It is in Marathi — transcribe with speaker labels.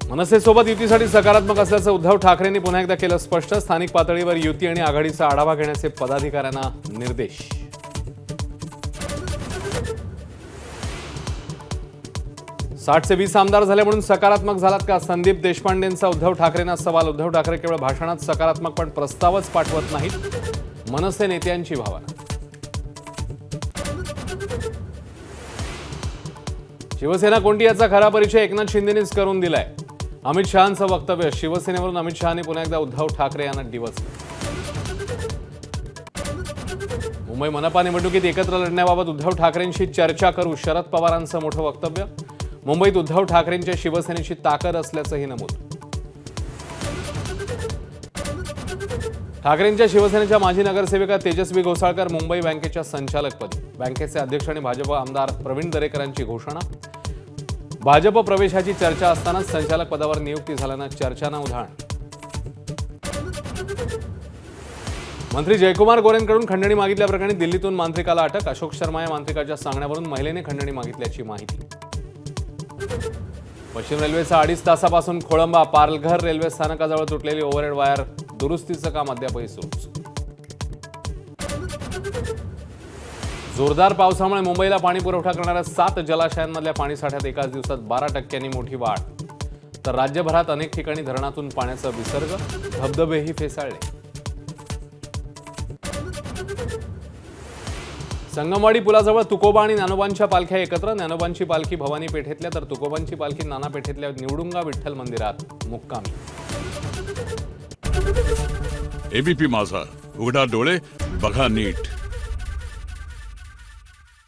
Speaker 1: मनसेसोबत युतीसाठी सकारात्मक असल्याचं उद्धव ठाकरेंनी पुन्हा एकदा केलं स्पष्ट। स्थानिक पातळीवर युती आणि आघाडीचा आढावा घेण्याचे पदाधिकाऱ्यांना निर्देश। 60 से 20 आमदार झाले म्हणून सकारात्मक झालात का? संदीप देशपांडेंचा उद्धव ठाकरेंना सवाल। उद्धव ठाकरे केवळ भाषणात सकारात्मक पण प्रस्तावच पाठवत नाहीत, मनसे नेत्यांची भावना। शिवसेना कोणती याचा खरा परिचय एकनाथ शिंदेनेच करून दिलाय। अमित शहांचं वक्तव्य। शिवसेनेवरून अमित शहांनी पुन्हा एकदा उद्धव ठाकरे यांना डिवचलं। मुंबई मनपा निवडणुकीत एकत्र लढण्याबाबत उद्धव ठाकरेंशी चर्चा करू, शरद पवारांचं मोठं वक्तव्य। मुंबईत उद्धव ठाकरेंच्या शिवसेनेची ताकद असल्याचंही नमूद। ठाकरेंच्या शिवसेनेच्या माजी नगरसेविका तेजस्वी घोसाळकर मुंबई बँकेच्या संचालकपदी। बँकेचे अध्यक्ष आणि भाजप आमदार प्रवीण दरेकरांची घोषणा। भाजप प्रवेशाची चर्चा असतानाच संचालक पदावर नियुक्ती झाल्यानं चर्चांना उधाण। मंत्री जयकुमार गोरेंकडून खंडणी मागितल्याप्रकरणी दिल्लीतून मांत्रिकाला अटक। अशोक शर्मा या मांत्रिकाच्या सांगण्यावरून महिलेने खंडणी मागितल्याची माहिती। पश्चिम रेल्वेचा 2.5 तासापासून खोळंबा। पालघर रेल्वे स्थानकाजवळ तुटलेली ओव्हरहेड वायर दुरुस्तीचं काम अद्यापही सुरूच। जोरदार पावसामुळे मुंबईला पाणी पुरवठा करणाऱ्या 7 जलाशयांमधल्या पाणीसाठ्यात एकाच दिवसात 12% मोठी वाढ। तर राज्यभरात अनेक ठिकाणी धरणातून पाण्याचा विसर्ग, धबधबेही फेसाळले। संगमवाडी पुलाजवळ तुकोबा आणि ज्ञानोबांच्या पालख्या एकत्र। ज्ञानोबांची पालखी भवानी पेठेतल्या तर तुकोबांची पालखी नाना पेठेतल्या निवडुंगा विठ्ठल मंदिरात मुक्कामी।
Speaker 2: एबीपी माझा, उघडा डोळे बघा नीट।